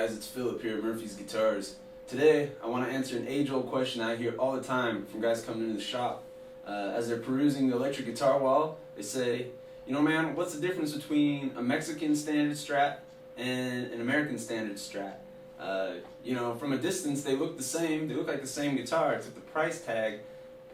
guys? It's Philip here at Murphy's Guitars. Today, I want to answer an age-old question I hear all the time from guys coming into the shop. As they're perusing the electric guitar wall, they say, you know man, what's the difference between a Mexican standard Strat and an American standard Strat? From a distance they look the same, they look like the same guitar, except the price tag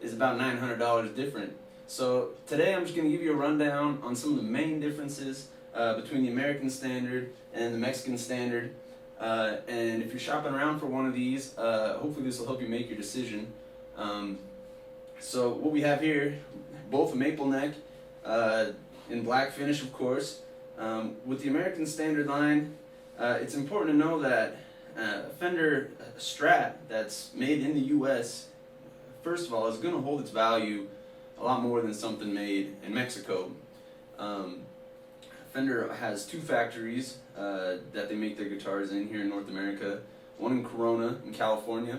is about $900 different. So today I'm just going to give you a rundown on some of the main differences between the American standard and the Mexican standard. And if you're shopping around for one of these, hopefully this will help you make your decision. So what we have here, both a maple neck in black finish, of course. With the American standard line, it's important to know that a Fender Strat that's made in the U.S., first of all, is going to hold its value a lot more than something made in Mexico. Fender has two factories that they make their guitars in here in North America. One in Corona in California,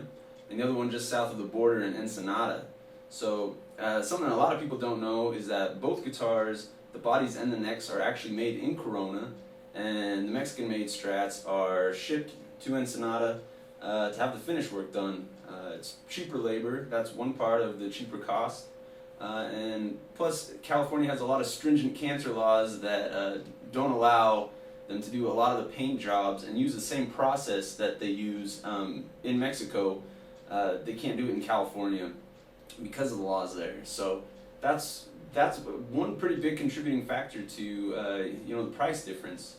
and the other one just south of the border in Ensenada. So something a lot of people don't know is that both guitars, the bodies and the necks, are actually made in Corona, and the Mexican-made Strats are shipped to Ensenada to have the finish work done. It's cheaper labor, that's one part of the cheaper cost. And plus, California has a lot of stringent cancer laws that don't allow them to do a lot of the paint jobs and use the same process that they use in Mexico. They can't do it in California because of the laws there. So that's one pretty big contributing factor to the price difference.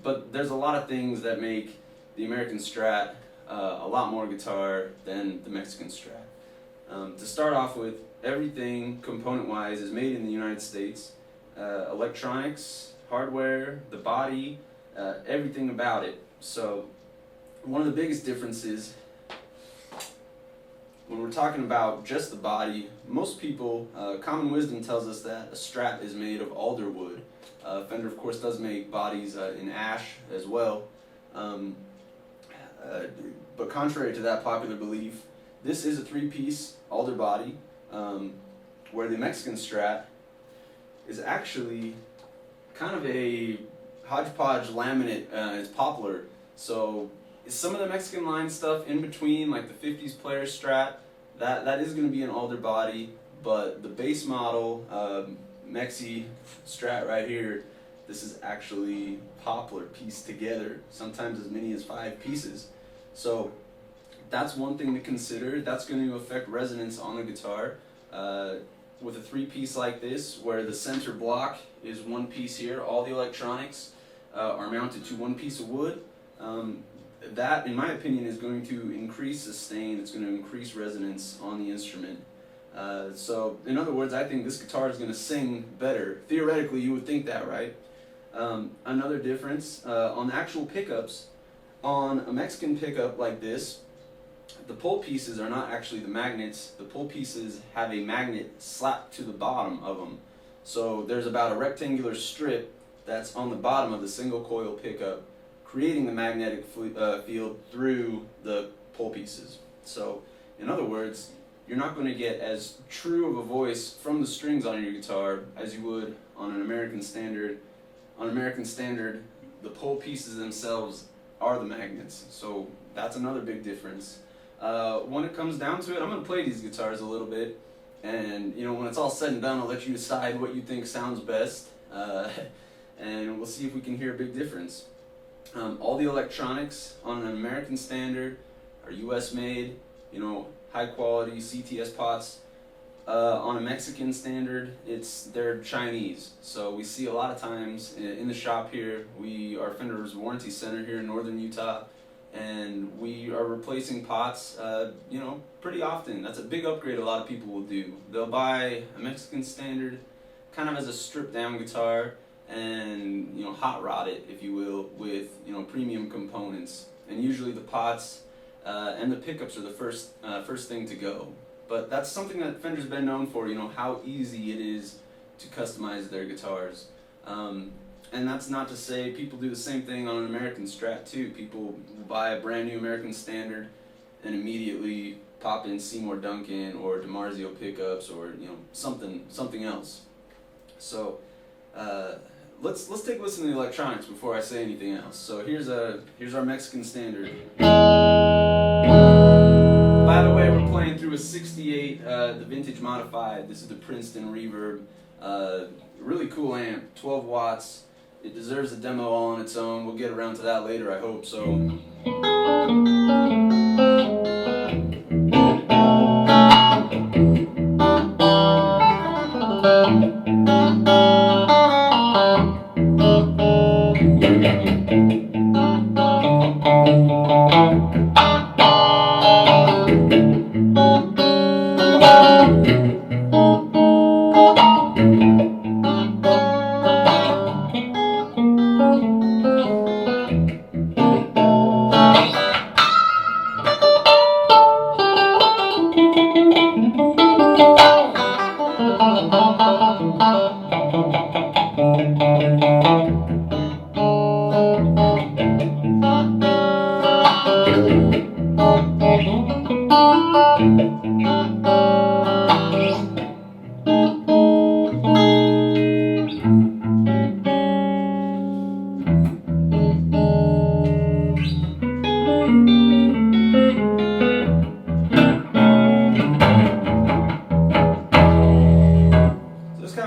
But there's a lot of things that make the American Strat a lot more guitar than the Mexican Strat. To start off with, everything component-wise is made in the United States. Electronics, hardware, the body, everything about it. So one of the biggest differences when we're talking about just the body, most people, common wisdom tells us that a Strat is made of alder wood. Fender, of course, does make bodies in ash as well. But contrary to that popular belief, this is a three-piece alder body, where the Mexican Strat is actually kind of a hodgepodge laminate. It's poplar. So some of the Mexican line stuff in between, like the 50s player Strat, that is going to be an alder body, but the base model Mexi Strat right here, this is actually poplar pieced together, sometimes as many as 5 pieces. So that's one thing to consider. That's going to affect resonance on the guitar. With a 3-piece like this, where the center block is one piece here, all the electronics are mounted to one piece of wood. That, in my opinion, is going to increase sustain. It's going to increase resonance on the instrument. So, in other words, I think this guitar is going to sing better. Theoretically, you would think that, right? Another difference on the actual pickups. On a Mexican pickup like this, the pull pieces are not actually the magnets. The pull pieces have a magnet slapped to the bottom of them. So there's about a rectangular strip that's on the bottom of the single coil pickup, creating the magnetic field through the pull pieces. So in other words, you're not going to get as true of a voice from the strings on your guitar as you would on an American Standard. On American Standard, the pull pieces themselves are the magnets. So that's another big difference. When it comes down to it, I'm going to play these guitars a little bit, and when it's all said and done, I'll let you decide what you think sounds best, and we'll see if we can hear a big difference. All the electronics on an American Standard are US made, high quality CTS pots. On a Mexican Standard, they're Chinese. So we see a lot of times in the shop here, our Fender's warranty center here in northern Utah, and we are replacing pots, pretty often. That's a big upgrade a lot of people will do. They'll buy a Mexican Standard kind of as a stripped down guitar and, hot rod it, if you will, with, premium components. And usually the pots and the pickups are the first thing to go. But that's something that Fender's been known for, how easy it is to customize their guitars. And that's not to say people do the same thing on an American Strat too. People buy a brand new American Standard and immediately pop in Seymour Duncan or DiMarzio pickups or something else. So let's take a listen to the electronics before I say anything else. So here's our Mexican standard. By the way, we're playing through a 68, the vintage modified. This is the Princeton Reverb. Really cool amp, 12 watts. It deserves a demo all on its own. We'll get around to that later, I hope. So.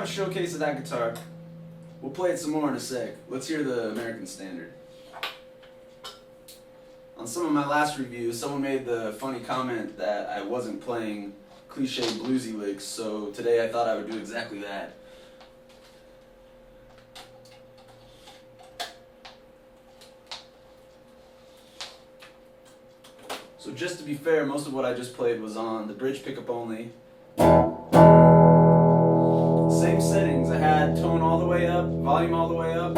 Showcase of that guitar. We'll play it some more in a sec. Let's hear the American Standard. On some of my last reviews, someone made the funny comment that I wasn't playing cliche bluesy licks, so today I thought I would do exactly that. So just to be fair, most of what I just played was on the bridge pickup only. Same settings. I had tone all the way up, volume all the way up.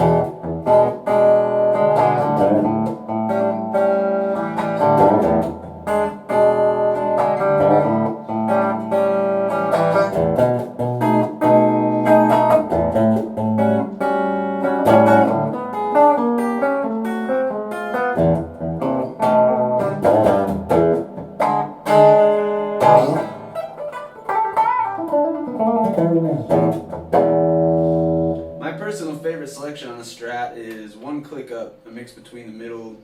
My personal favorite selection on the Strat is one click up, a mix between the middle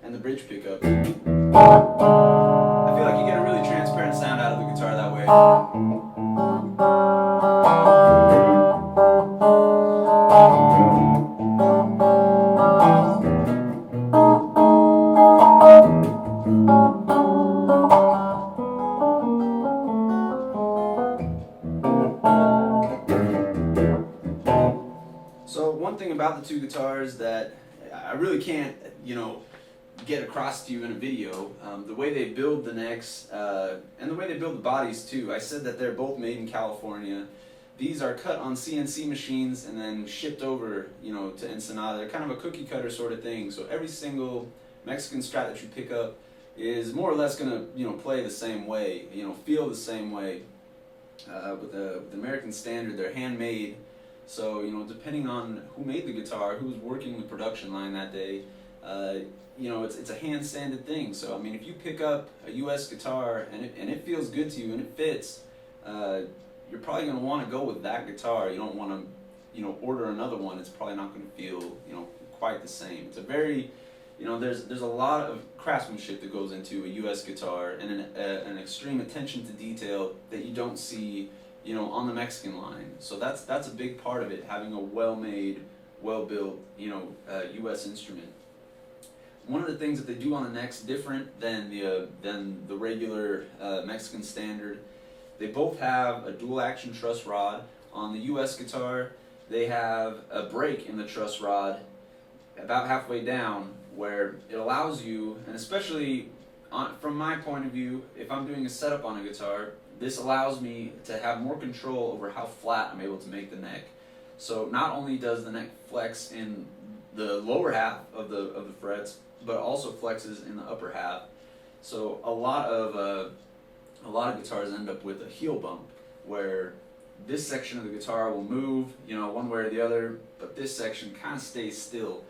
and the bridge pickup. I feel like you get a really transparent sound out of the guitar that way. So one thing about the two guitars that I really can't, get across to you in a video, the way they build the necks and the way they build the bodies too. I said that they're both made in California. These are cut on CNC machines and then shipped over, to Ensenada. They're kind of a cookie cutter sort of thing. So every single Mexican Strat that you pick up is more or less gonna, play the same way, feel the same way. With the American Standard, they're handmade. So, depending on who made the guitar, who was working the production line that day, it's a hand-sanded thing. So, I mean, if you pick up a U.S. guitar and it feels good to you and it fits, you're probably going to want to go with that guitar. You don't want to, order another one. It's probably not going to feel, quite the same. It's a very, there's a lot of craftsmanship that goes into a U.S. guitar and an extreme attention to detail that you don't see, on the Mexican line. So that's a big part of it, having a well-made, well-built, U.S. instrument. One of the things that they do on the necks different than the regular Mexican Standard, they both have a dual-action truss rod. On the U.S. guitar, they have a break in the truss rod about halfway down where it allows you, and especially from my point of view, if I'm doing a setup on a guitar, this allows me to have more control over how flat I'm able to make the neck. So not only does the neck flex in the lower half of the frets, but also flexes in the upper half. So a lot of guitars end up with a heel bump, where this section of the guitar will move, one way or the other, but this section kind of stays still.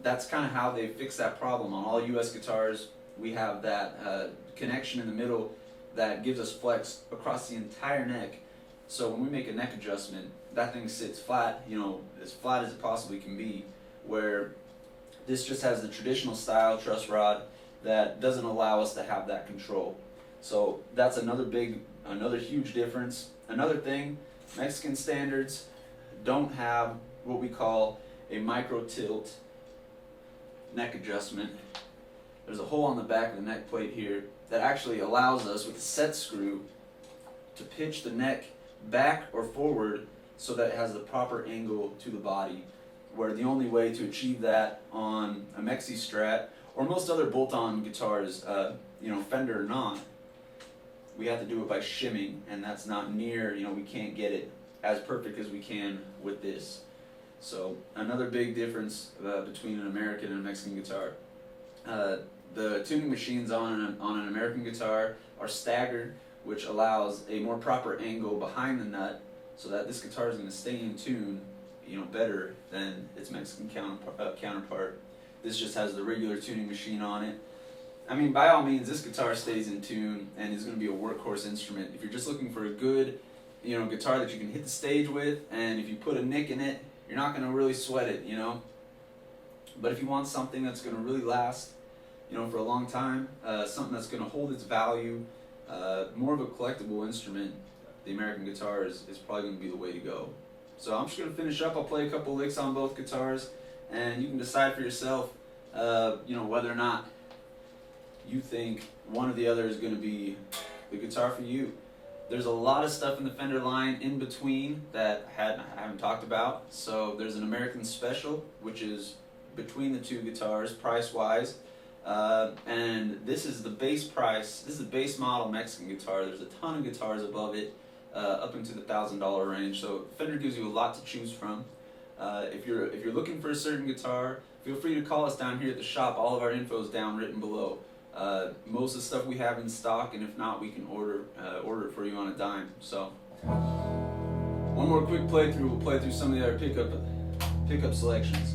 That's kind of how they fix that problem. On all U.S. guitars, we have that connection in the middle that gives us flex across the entire neck, So when we make a neck adjustment, that thing sits flat, you know, as flat as it possibly can be, where this just has the traditional style truss rod that doesn't allow us to have that control. So that's another huge difference. Another thing, Mexican standards don't have what we call a micro tilt neck adjustment. There's a hole on the back of the neck plate here that actually allows us with a set screw to pitch the neck back or forward so that it has the proper angle to the body, where the only way to achieve that on a Mexi Strat or most other bolt-on guitars, you know, Fender or not, we have to do it by shimming, and that's not near, you know, we can't get it as perfect as we can with this. So another big difference between an American and a Mexican guitar. The tuning machines on an American guitar are staggered, which allows a more proper angle behind the nut, so that this guitar is going to stay in tune, you know, better than its Mexican counterpart. This just has the regular tuning machine on it. I mean, by all means, this guitar stays in tune and is going to be a workhorse instrument. If you're just looking for a good, you know, guitar that you can hit the stage with, and if you put a nick in it, you're not going to really sweat it, you know. But if you want something that's going to really last, you know, for a long time, something that's going to hold its value, more of a collectible instrument, the American guitar is probably going to be the way to go. So I'm just going to finish up. I'll play a couple licks on both guitars, and you can decide for yourself, you know, whether or not you think one or the other is going to be the guitar for you. There's a lot of stuff in the Fender line in between that I haven't talked about. So there's an American Special, which is between the two guitars price-wise. And this is the base price. This is the base model Mexican guitar. There's a ton of guitars above it, up into the $1,000 range. So Fender gives you a lot to choose from. If you're looking for a certain guitar, feel free to call us down here at the shop. All of our info is down written below. Most of the stuff we have in stock, and if not, we can order it for you on a dime. So one more quick playthrough. We'll play through some of the other pickup selections.